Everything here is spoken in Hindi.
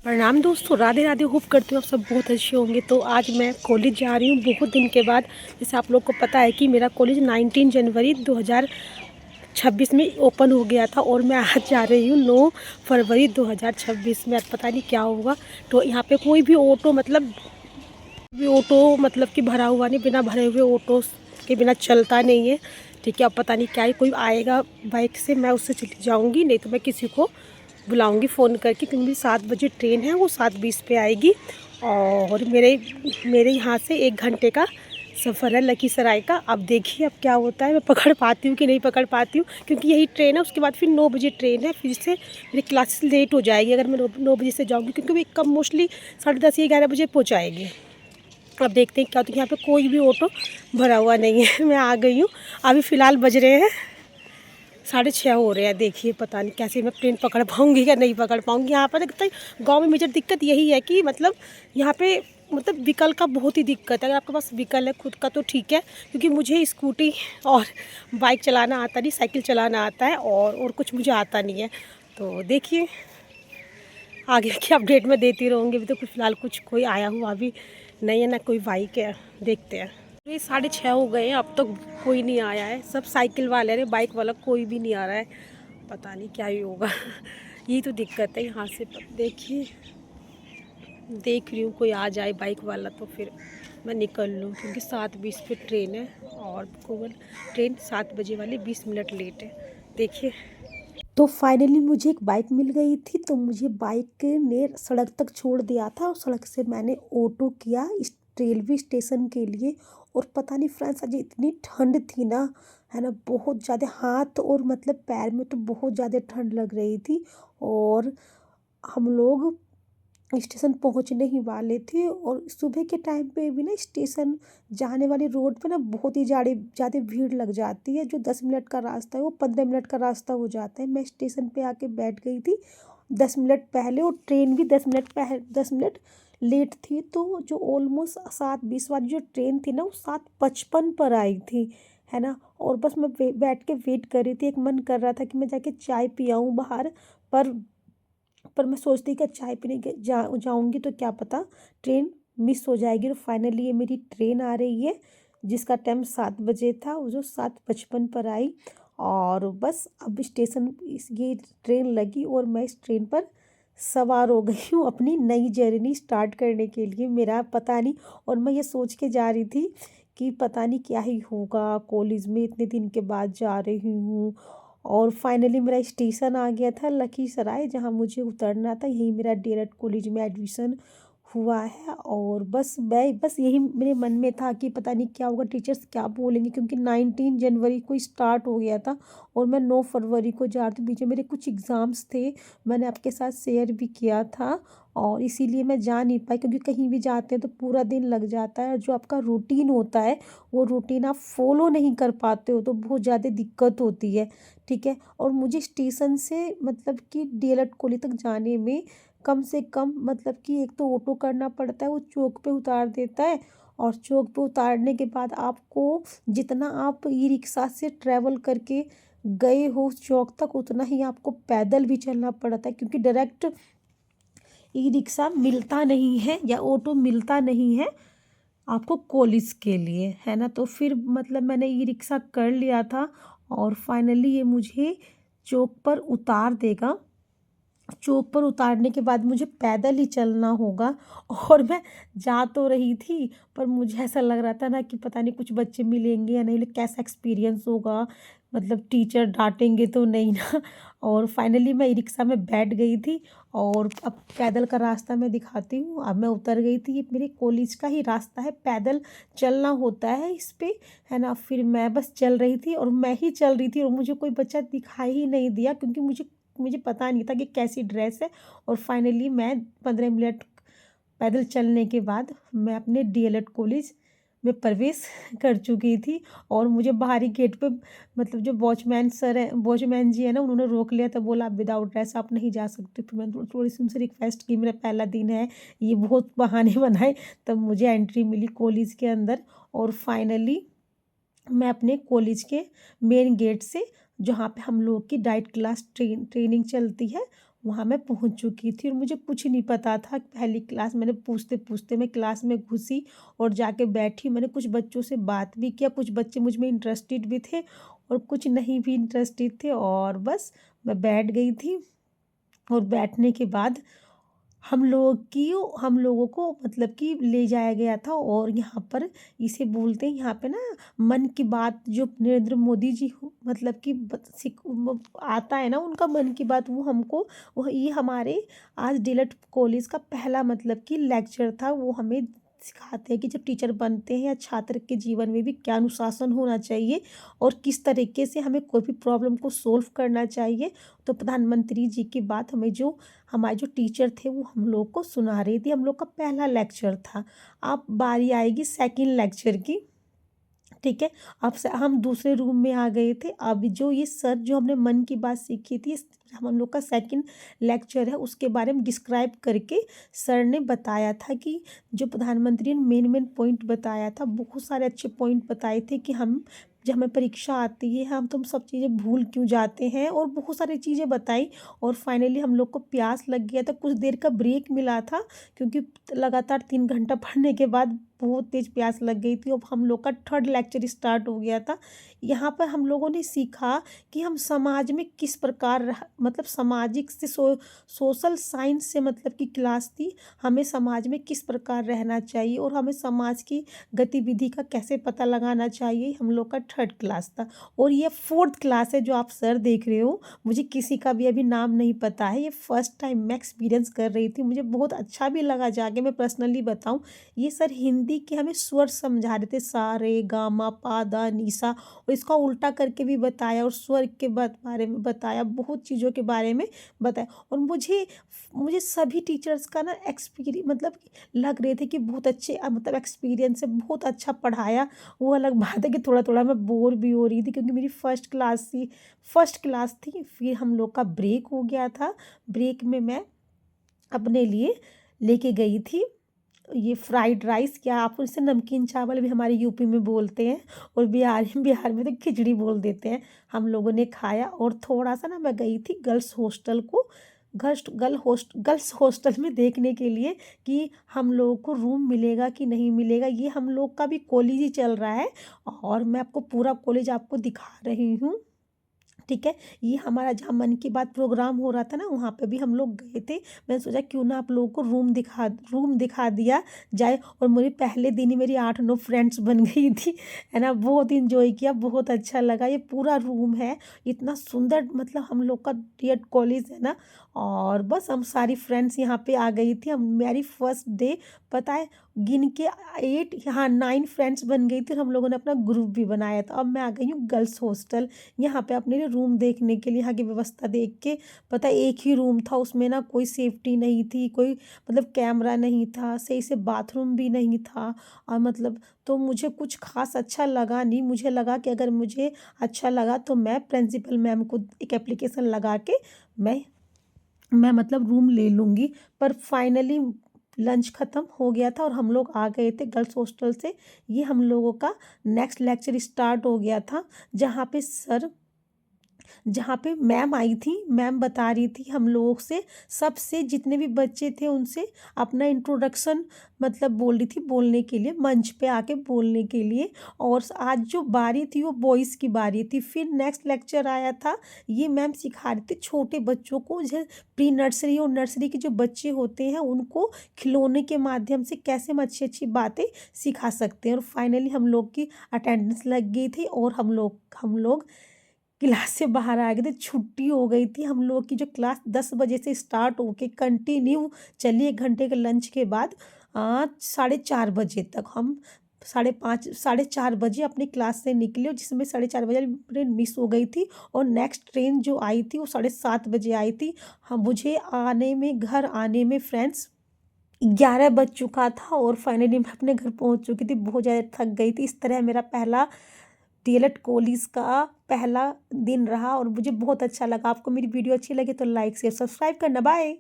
प्रणाम दोस्तों, राधे राधे। होप करती हूँ आप सब बहुत अच्छे होंगे। तो आज मैं कॉलेज जा रही हूँ बहुत दिन के बाद। जैसे आप लोग को पता है कि मेरा कॉलेज 19 जनवरी 2026 में ओपन हो गया था और मैं आज जा रही हूँ 9 फरवरी 2026 में। आज पता नहीं क्या होगा। तो यहाँ पे कोई भी ऑटो मतलब कि भरा हुआ नहीं, बिना भरे हुए ऑटो के बिना चलता नहीं है। ठीक है, अब पता नहीं क्या है, कोई आएगा बाइक से, मैं उससे चली जाऊँगी, नहीं तो मैं किसी को बुलाऊंगी फ़ोन करके, क्योंकि मेरी 7 बजे ट्रेन है, वो 7:20 पे आएगी। और मेरे मेरे यहाँ से 1 घंटे का सफ़र है लखीसराय का। अब देखिए अब क्या होता है, मैं पकड़ पाती हूँ कि नहीं पकड़ पाती हूँ, क्योंकि यही ट्रेन है। उसके बाद फिर 9 बजे ट्रेन है, फिर से मेरी क्लासेस लेट हो जाएगी अगर मैं 9 बजे से जाऊँगी, क्योंकि वो कब मोस्टली 10:30 या 11 बजे पहुँचाएगी। अब देखते हैं क्या होता है। यहाँ पे कोई भी ऑटो भरा हुआ नहीं है। मैं आ गई हूँ, अभी फ़िलहाल बज रहे हैं 6:30 हो रहे हैं। देखिए पता नहीं कैसे मैं ट्रेन पकड़ पाऊँगी या नहीं पकड़ पाऊँगी। यहाँ पर देखते हैं गाँव में मेजर दिक्कत यही है कि मतलब यहाँ पे मतलब व्हीकल का बहुत ही दिक्कत है। अगर आपके पास व्हीकल है खुद का तो ठीक है, क्योंकि मुझे स्कूटी और बाइक चलाना आता नहीं, साइकिल चलाना आता है, और कुछ मुझे आता नहीं है। तो देखिए आगे की अपडेट मैं देती रहूँगी। अभी तो कुछ फ़िलहाल कुछ कोई आया हुआ अभी नहीं है, ना कोई बाइक है। देखते हैं। ये 6:30 हो गए हैं, अब तक कोई नहीं आया है। सब साइकिल वाले हैं, बाइक वाला कोई भी नहीं आ रहा है। पता नहीं क्या ही होगा। यही तो दिक्कत है यहाँ से। देखिए देख रही हूँ कोई आ जाए बाइक वाला तो फिर मैं निकल लूँ, क्योंकि 7:20 पे ट्रेन है और केवल ट्रेन 7 बजे वाली 20 मिनट लेट है। देखिए तो फाइनली मुझे एक बाइक मिल गई थी। तो मुझे बाइक ने सड़क तक छोड़ दिया था और सड़क से मैंने ऑटो किया इस रेलवे स्टेशन के लिए। और पता नहीं फ्रेंड्स, आज इतनी ठंड थी ना, है ना, बहुत ज़्यादा। हाथ और मतलब पैर में तो बहुत ज़्यादा ठंड लग रही थी। और हम लोग स्टेशन पहुंचने ही वाले थे, और सुबह के टाइम पे भी ना स्टेशन जाने वाली रोड पे ना बहुत ही ज़्यादा भीड़ लग जाती है। जो 10 मिनट का रास्ता है वो 15 मिनट का रास्ता हो जाता है। मैं स्टेशन पे आके बैठ गई थी 10 मिनट पहले, और ट्रेन भी 10 मिनट लेट थी। तो जो ऑलमोस्ट 7:20 वाली जो ट्रेन थी ना, वो 7:55 पर आई थी, है ना। और बस मैं बैठ के वेट कर रही थी। एक मन कर रहा था कि मैं जाके चाय पी आऊँ बाहर, पर मैं सोचती कि चाय पीने जाऊंगी तो क्या पता ट्रेन मिस हो जाएगी। तो फाइनली ये मेरी ट्रेन आ रही है, जिसका टाइम 7 बजे था, वो जो 7:55 पर आई। और बस अब स्टेशन ये ट्रेन लगी और मैं इस ट्रेन पर सवार हो गई हूँ अपनी नई जर्नी स्टार्ट करने के लिए। मेरा पता नहीं, और मैं ये सोच के जा रही थी कि पता नहीं क्या ही होगा, कॉलेज में इतने दिन के बाद जा रही हूँ। और फाइनली मेरा स्टेशन आ गया था लखीसराय, जहाँ मुझे उतरना था। यही मेरा डीएलएड कॉलेज में एडमिशन हुआ है। और बस यही मेरे मन में था कि पता नहीं क्या होगा, टीचर्स क्या बोलेंगे, क्योंकि 19 जनवरी को स्टार्ट हो गया था और मैं 9 फरवरी को जा रही थी। बीच में मेरे कुछ एग्ज़ाम्स थे, मैंने आपके साथ शेयर भी किया था, और इसीलिए मैं जा नहीं पाई। क्योंकि कहीं भी जाते हैं तो पूरा दिन लग जाता है, और जो आपका रूटीन होता है वो रूटीन आप फॉलो नहीं कर पाते हो तो बहुत ज़्यादा दिक्कत होती है। ठीक है, और मुझे स्टेशन से मतलब कि डीएलएड कॉलेज तक जाने में कम से कम मतलब कि एक तो ऑटो करना पड़ता है, वो चौक पे उतार देता है। और चौक पे उतारने के बाद आपको जितना आप ई रिक्शा से ट्रैवल करके गए हो उस चौक तक, उतना ही आपको पैदल भी चलना पड़ता है, क्योंकि डायरेक्ट ई रिक्शा मिलता नहीं है या ऑटो मिलता नहीं है आपको कॉलेज के लिए, है ना। तो फिर मतलब मैंने ई रिक्शा कर लिया था, और फाइनली ये मुझे चौक पर उतार देगा। चौक पर उतारने के बाद मुझे पैदल ही चलना होगा। और मैं जा तो रही थी, पर मुझे ऐसा लग रहा था ना कि पता नहीं कुछ बच्चे मिलेंगे या नहीं, कैसा एक्सपीरियंस होगा, मतलब टीचर डांटेंगे तो नहीं ना। और फाइनली मैं ई रिक्शा में बैठ गई थी, और अब पैदल का रास्ता मैं दिखाती हूँ। अब मैं उतर गई थी, ये मेरे कॉलेज का ही रास्ता है, पैदल चलना होता है इस पे, है ना। फिर मैं बस चल रही थी, और मैं ही चल रही थी, और मुझे कोई बच्चा दिखाई ही नहीं दिया, क्योंकि मुझे मुझे पता नहीं था कि कैसी ड्रेस है। और फाइनली मैं 15 मिनट पैदल चलने के बाद मैं अपने डीएलएड कॉलेज में प्रवेश कर चुकी थी। और मुझे बाहरी गेट पे मतलब जो वॉचमैन सर है, वॉचमैन जी है ना, उन्होंने रोक लिया। तो बोला विदाउट ड्रेस आप नहीं जा सकते। फिर मैंने थोड़ी सी उनसे रिक्वेस्ट की, मेरा पहला दिन है, ये बहुत बहाने बनाए, तब मुझे एंट्री मिली कॉलेज के अंदर। और फाइनली मैं अपने कॉलेज के मेन गेट से, जहाँ पे हम लोग की डाइट क्लास ट्रेनिंग चलती है, वहाँ मैं पहुँच चुकी थी और मुझे कुछ नहीं पता था। पहली क्लास मैंने पूछते-पूछते मैं क्लास में घुसी और जाके बैठी। मैंने कुछ बच्चों से बात भी किया, कुछ बच्चे मुझ में इंटरेस्टेड भी थे और कुछ नहीं भी इंटरेस्टेड थे और बस मैं बैठ गई थी। और बैठने के बाद हम लोगों को मतलब कि ले जाया गया था और यहाँ पर इसे बोलते हैं यहाँ पे ना मन की बात, जो नरेंद्र मोदी जी मतलब कि आता है ना उनका मन की बात, वो हमको ये हमारे आज डीलट कॉलेज का पहला मतलब कि लेक्चर था। वो हमें सिखाते हैं कि जब टीचर बनते हैं या छात्र के जीवन में भी क्या अनुशासन होना चाहिए और किस तरीके से हमें कोई भी प्रॉब्लम को सोल्व करना चाहिए। तो प्रधानमंत्री जी की बात हमारे जो टीचर थे वो हम लोग को सुना रही थी। हम लोग का पहला लेक्चर था। अब बारी आएगी सेकंड लेक्चर की, ठीक है। अब से हम दूसरे रूम में आ गए थे। अब जो ये सर जो हमने मन की बात सीखी थी, हम लोग का सेकंड लेक्चर है, उसके बारे में डिस्क्राइब करके सर ने बताया था कि जो प्रधानमंत्री ने मेन मेन पॉइंट बताया था, बहुत सारे अच्छे पॉइंट बताए थे कि हम जब हमें परीक्षा आती है हम तो सब चीज़ें भूल क्यों जाते हैं और बहुत सारी चीज़ें बताई। और फाइनली हम लोग को प्यास लग गया था, कुछ देर का ब्रेक मिला था क्योंकि लगातार 3 घंटा पढ़ने के बाद बहुत तेज़ प्यास लग गई थी। अब हम लोग का थर्ड लेक्चर स्टार्ट हो गया था। यहाँ पर हम लोगों ने सीखा कि हम समाज में किस प्रकार मतलब सामाजिक से सोशल साइंस से मतलब की क्लास थी, हमें समाज में किस प्रकार रहना चाहिए और हमें समाज की गतिविधि का कैसे पता लगाना चाहिए। हम लोग का थर्ड क्लास था और ये फोर्थ क्लास है जो आप सर देख रहे हो। मुझे किसी का भी अभी नाम नहीं पता है, ये फर्स्ट टाइम मैं एक्सपीरियंस कर रही थी। मुझे बहुत अच्छा भी लगा जाके, मैं पर्सनली बताऊं। ये सर हिंदी के हमें स्वर समझा रहे थे, सा रे गा मा पा दा निसा, और इसका उल्टा करके भी बताया और स्वर के बारे में बताया, बहुत चीज़ों के बारे में बताया। और मुझे मुझे सभी टीचर्स का ना एक्सपीरियंस मतलब लग रहे थे कि बहुत अच्छे मतलब एक्सपीरियंस है, बहुत अच्छा पढ़ाया। वो अलग बात है कि थोड़ा थोड़ा मैं बोर भी हो रही थी क्योंकि मेरी फर्स्ट क्लास थी। फिर हम लोग का ब्रेक हो गया था। ब्रेक में मैं अपने लिए लेके गई थी ये फ्राइड राइस, क्या आप उसे नमकीन चावल भी हमारे यूपी में बोलते हैं और बिहार में तो खिचड़ी बोल देते हैं। हम लोगों ने खाया और थोड़ा सा ना मैं गई थी गर्ल्स हॉस्टल को गर्ल्स हॉस्टल में देखने के लिए कि हम लोगों को रूम मिलेगा कि नहीं मिलेगा। ये हम लोग का भी कॉलेज ही चल रहा है और मैं आपको पूरा कॉलेज आपको दिखा रही हूँ, ठीक है। ये हमारा जहाँ मन की बात प्रोग्राम हो रहा था ना, वहाँ पे भी हम लोग गए थे। मैंने सोचा क्यों ना आप लोगों को रूम दिखा दिया जाए। और मेरे पहले दिन ही मेरी 8-9 फ्रेंड्स बन गई थी, है ना। बहुत इंजॉय किया, बहुत अच्छा लगा। ये पूरा रूम है, इतना सुंदर, मतलब हम लोग का डीएड कॉलेज है ना। और बस हम सारी फ्रेंड्स यहाँ पे आ गई थी। हम मेरी फर्स्ट डे पता है गिन के 8 यहाँ 9 फ्रेंड्स बन गई थी और हम लोगों ने अपना ग्रुप भी बनाया था। अब मैं आ गई हूँ गर्ल्स हॉस्टल, यहाँ पे अपने लिए रूम देखने के लिए। यहाँ की व्यवस्था देख के पता है एक ही रूम था, उसमें ना कोई सेफ्टी नहीं थी, कोई मतलब कैमरा नहीं था, सही से बाथरूम भी नहीं था। और मतलब तो मुझे कुछ खास अच्छा लगा नहीं। मुझे लगा कि अगर मुझे अच्छा लगा तो मैं प्रिंसिपल मैम को एक एप्लीकेशन लगा के मैं मतलब रूम ले लूँगी। पर फाइनली लंच ख़त्म हो गया था और हम लोग आ गए थे गर्ल्स हॉस्टल से। ये हम लोगों का नेक्स्ट लेक्चर स्टार्ट हो गया था, जहाँ पे मैम आई थी। मैम बता रही थी हम लोगों से, सबसे जितने भी बच्चे थे उनसे अपना इंट्रोडक्शन मतलब बोल रही थी बोलने के लिए, मंच पे आके बोलने के लिए। और आज जो बारी थी वो बॉयज़ की बारी थी। फिर नेक्स्ट लेक्चर आया था, ये मैम सिखा रही थी छोटे बच्चों को, जो प्री नर्सरी और नर्सरी के जो बच्चे होते हैं उनको खिलौने के माध्यम से कैसे हम अच्छी अच्छी बातें सिखा सकते हैं। और फाइनली हम लोग की अटेंडेंस लग गई थी और हम लोग क्लास से बाहर आ गए थे, छुट्टी हो गई थी। हम लोग की जो क्लास 10 बजे से स्टार्ट होके कंटिन्यू चली 1 घंटे के लंच के बाद 4:30 बजे तक, हम 5:30 4:30 बजे अपनी क्लास से निकले, जिसमें 4:30 बजे ट्रेन मिस हो गई थी और नेक्स्ट ट्रेन जो आई थी वो 7:30 बजे आई थी। हम मुझे घर आने में फ्रेंड्स 11 बज चुका था और फाइनली मैं अपने घर पहुंच चुकी थी, बहुत ज़्यादा थक गई थी। इस तरह मेरा पहला डीएलएड कॉलेज का पहला दिन रहा और मुझे बहुत अच्छा लगा। आपको मेरी वीडियो अच्छी लगी तो लाइक शेयर सब्सक्राइब करना। बाय।